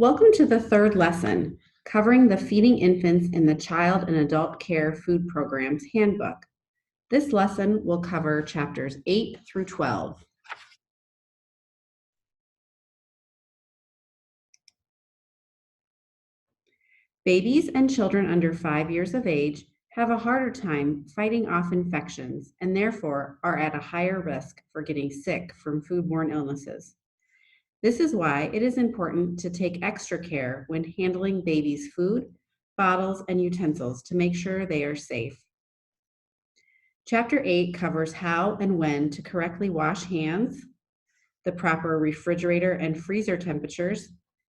Welcome to the third lesson, covering the Feeding Infants in the Child and Adult Care Food Programs Handbook. This lesson will cover chapters 8 through 12. Babies and children under 5 years of age have a harder time fighting off infections and therefore are at a higher risk for getting sick from foodborne illnesses. This is why it is important to take extra care when handling babies' food, bottles, and utensils to make sure they are safe. Chapter 8 covers how and when to correctly wash hands, the proper refrigerator and freezer temperatures,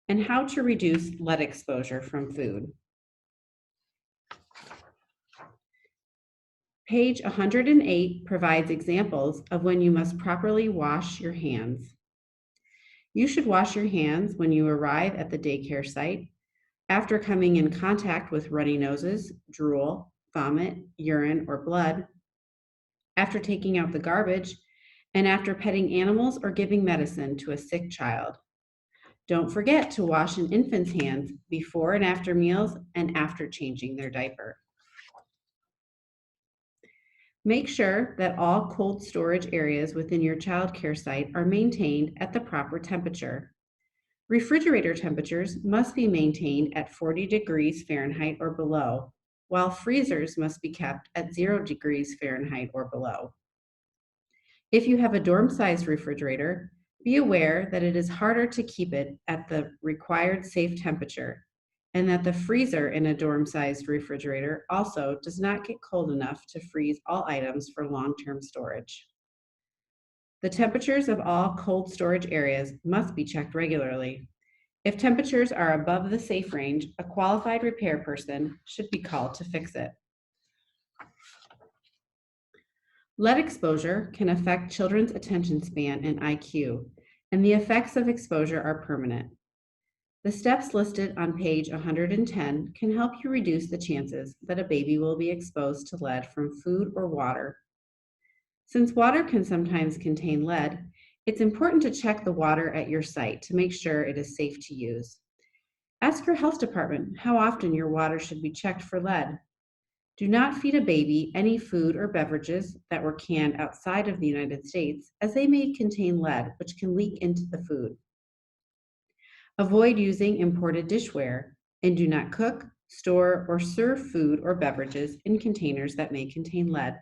and how to reduce lead exposure from food. Page 108 provides examples of when you must properly wash your hands. You should wash your hands when you arrive at the daycare site, after coming in contact with runny noses, drool, vomit, urine, or blood, after taking out the garbage, and after petting animals or giving medicine to a sick child. Don't forget to wash an infant's hands before and after meals and after changing their diaper. Make sure that all cold storage areas within your child care site are maintained at the proper temperature. Refrigerator temperatures must be maintained at 40 degrees Fahrenheit or below, while freezers must be kept at 0 degrees Fahrenheit or below. If you have a dorm-sized refrigerator, be aware that it is harder to keep it at the required safe temperature, and that the freezer in a dorm-sized refrigerator also does not get cold enough to freeze all items for long-term storage. The temperatures of all cold storage areas must be checked regularly. If temperatures are above the safe range, a qualified repair person should be called to fix it. Lead exposure can affect children's attention span and IQ, and the effects of exposure are permanent. The steps listed on page 110 can help you reduce the chances that a baby will be exposed to lead from food or water. Since water can sometimes contain lead, it's important to check the water at your site to make sure it is safe to use. Ask your health department how often your water should be checked for lead. Do not feed a baby any food or beverages that were canned outside of the United States, as they may contain lead, which can leak into the food. Avoid using imported dishware, and do not cook, store, or serve food or beverages in containers that may contain lead.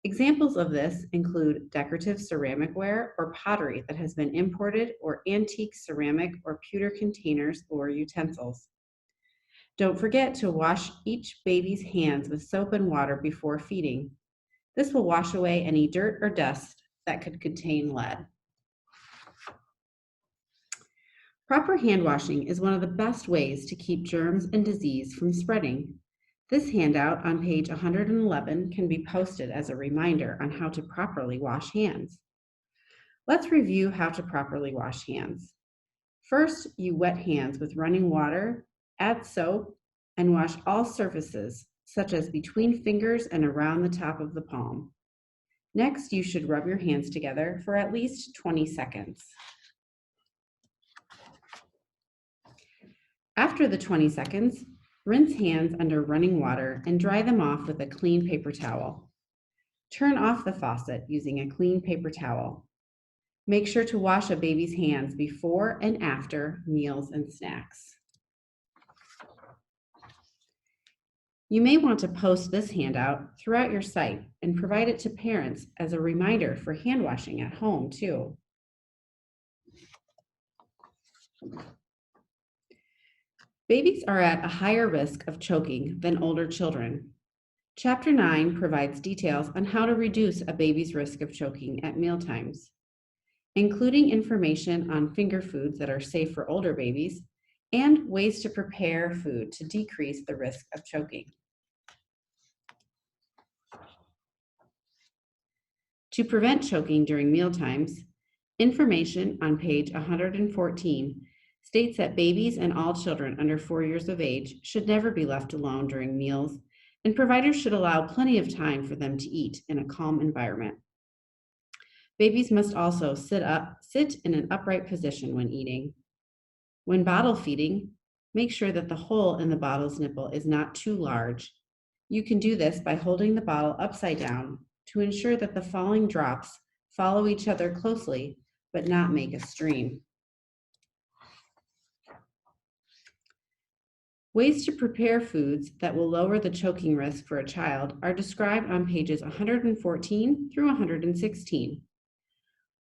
Examples of this include decorative ceramic ware or pottery that has been imported, or antique ceramic or pewter containers or utensils. Don't forget to wash each baby's hands with soap and water before feeding. This will wash away any dirt or dust that could contain lead. Proper hand washing is one of the best ways to keep germs and disease from spreading. This handout on page 111 can be posted as a reminder on how to properly wash hands. Let's review how to properly wash hands. First, you wet hands with running water, add soap, and wash all surfaces, such as between fingers and around the top of the palm. Next, you should rub your hands together for at least 20 seconds. After the 20 seconds, rinse hands under running water and dry them off with a clean paper towel. Turn off the faucet using a clean paper towel. Make sure to wash a baby's hands before and after meals and snacks. You may want to post this handout throughout your site and provide it to parents as a reminder for hand washing at home too. Babies are at a higher risk of choking than older children. Chapter 9 provides details on how to reduce a baby's risk of choking at mealtimes, including information on finger foods that are safe for older babies and ways to prepare food to decrease the risk of choking. To prevent choking during mealtimes, information on page 114 states that babies and all children under 4 years of age should never be left alone during meals, and providers should allow plenty of time for them to eat in a calm environment. Babies must also sit in an upright position when eating. When bottle feeding, make sure that the hole in the bottle's nipple is not too large. You can do this by holding the bottle upside down to ensure that the falling drops follow each other closely, but not make a stream. Ways to prepare foods that will lower the choking risk for a child are described on pages 114 through 116.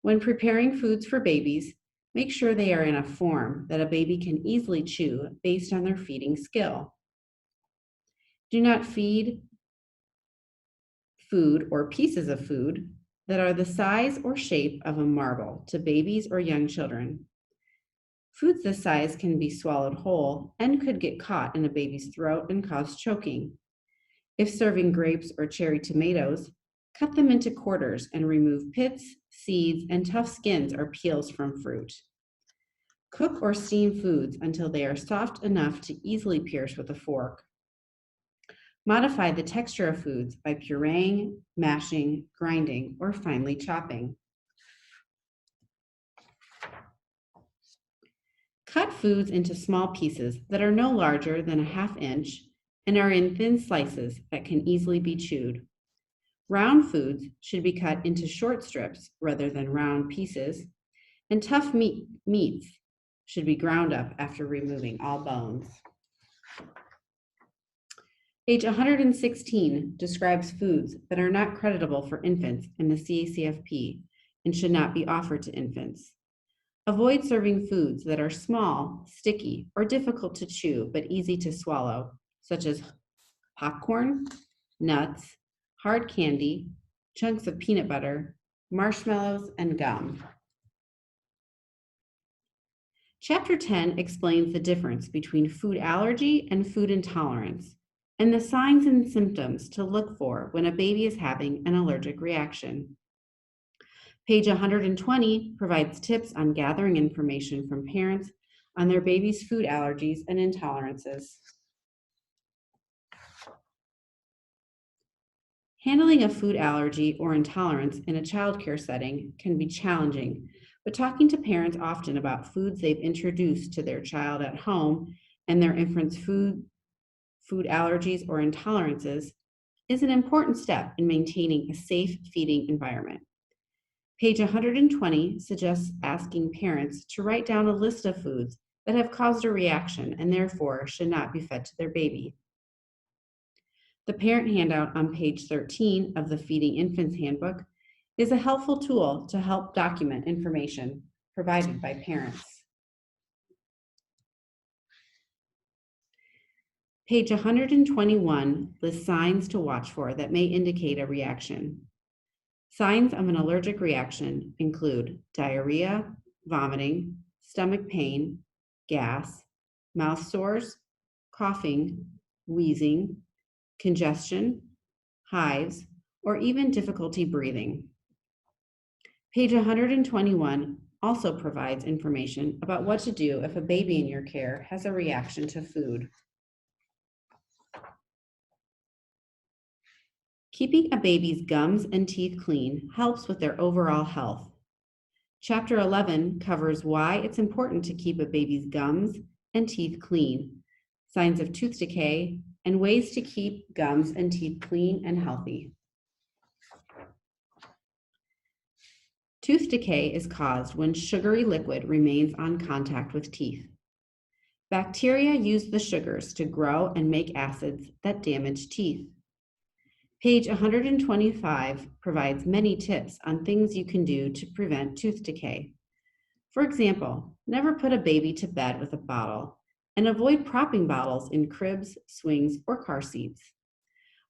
When preparing foods for babies, make sure they are in a form that a baby can easily chew based on their feeding skill. Do not feed food or pieces of food that are the size or shape of a marble to babies or young children. Foods this size can be swallowed whole and could get caught in a baby's throat and cause choking. If serving grapes or cherry tomatoes, cut them into quarters and remove pits, seeds, and tough skins or peels from fruit. Cook or steam foods until they are soft enough to easily pierce with a fork. Modify the texture of foods by pureeing, mashing, grinding, or finely chopping. Cut foods into small pieces that are no larger than a ½ inch and are in thin slices that can easily be chewed. Round foods should be cut into short strips rather than round pieces, and tough meats should be ground up after removing all bones. Page 116 describes foods that are not creditable for infants in the CACFP and should not be offered to infants. Avoid serving foods that are small, sticky, or difficult to chew but easy to swallow, such as popcorn, nuts, hard candy, chunks of peanut butter, marshmallows, and gum. Chapter 10 explains the difference between food allergy and food intolerance, and the signs and symptoms to look for when a baby is having an allergic reaction. Page 120 provides tips on gathering information from parents on their baby's food allergies and intolerances. Handling a food allergy or intolerance in a childcare setting can be challenging, but talking to parents often about foods they've introduced to their child at home and their infant's food allergies or intolerances is an important step in maintaining a safe feeding environment. Page 120 suggests asking parents to write down a list of foods that have caused a reaction and therefore should not be fed to their baby. The parent handout on page 13 of the Feeding Infants Handbook is a helpful tool to help document information provided by parents. Page 121 lists signs to watch for that may indicate a reaction. Signs of an allergic reaction include diarrhea, vomiting, stomach pain, gas, mouth sores, coughing, wheezing, congestion, hives, or even difficulty breathing. Page 121 also provides information about what to do if a baby in your care has a reaction to food. Keeping a baby's gums and teeth clean helps with their overall health. Chapter 11 covers why it's important to keep a baby's gums and teeth clean, signs of tooth decay, and ways to keep gums and teeth clean and healthy. Tooth decay is caused when sugary liquid remains on contact with teeth. Bacteria use the sugars to grow and make acids that damage teeth. Page 125 provides many tips on things you can do to prevent tooth decay. For example, never put a baby to bed with a bottle and avoid propping bottles in cribs, swings, or car seats.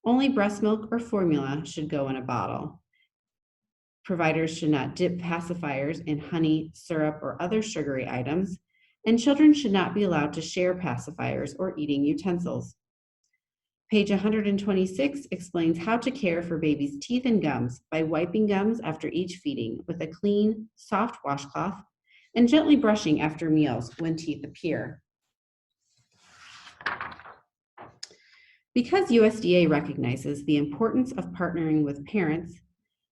Only breast milk or formula should go in a bottle. Providers should not dip pacifiers in honey, syrup, or other sugary items, and children should not be allowed to share pacifiers or eating utensils. Page 126 explains how to care for babies' teeth and gums by wiping gums after each feeding with a clean, soft washcloth and gently brushing after meals when teeth appear. Because USDA recognizes the importance of partnering with parents,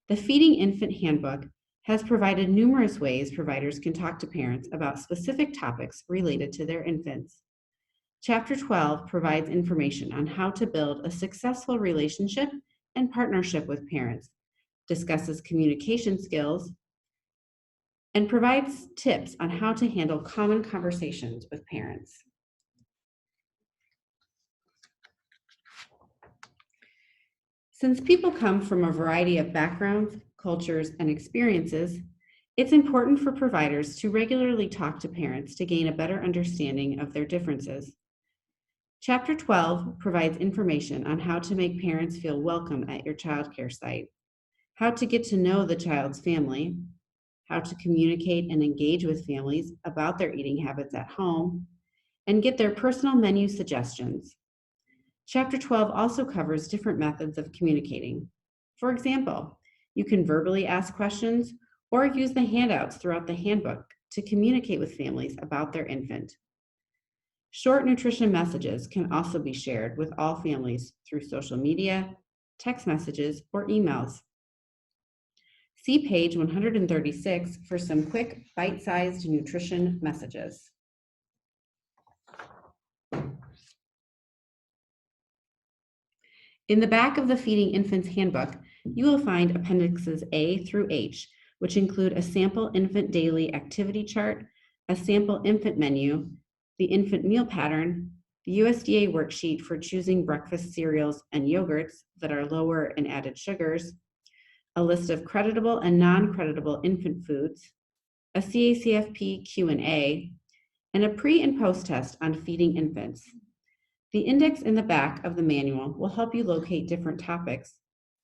the Feeding Infant Handbook has provided numerous ways providers can talk to parents about specific topics related to their infants. Chapter 12 provides information on how to build a successful relationship and partnership with parents, discusses communication skills, and provides tips on how to handle common conversations with parents. Since people come from a variety of backgrounds, cultures, and experiences, it's important for providers to regularly talk to parents to gain a better understanding of their differences. Chapter 12 provides information on how to make parents feel welcome at your childcare site, how to get to know the child's family, how to communicate and engage with families about their eating habits at home, and get their personal menu suggestions. Chapter 12 also covers different methods of communicating. For example, you can verbally ask questions or use the handouts throughout the handbook to communicate with families about their infant. Short nutrition messages can also be shared with all families through social media, text messages, or emails. See page 136 for some quick, bite-sized nutrition messages. In the back of the Feeding Infants Handbook, you will find Appendixes A through H, which include a sample infant daily activity chart, a sample infant menu, the infant meal pattern, the USDA worksheet for choosing breakfast cereals and yogurts that are lower in added sugars, a list of creditable and non-creditable infant foods, a CACFP Q&A, and a pre- and post-test on feeding infants. The index in the back of the manual will help you locate different topics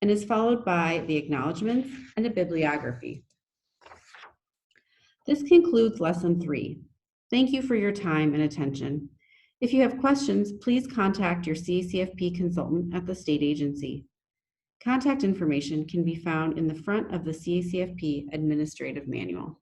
and is followed by the acknowledgments and a bibliography. This concludes Lesson 3. Thank you for your time and attention. If you have questions, please contact your CACFP consultant at the state agency. Contact information can be found in the front of the CACFP Administrative Manual.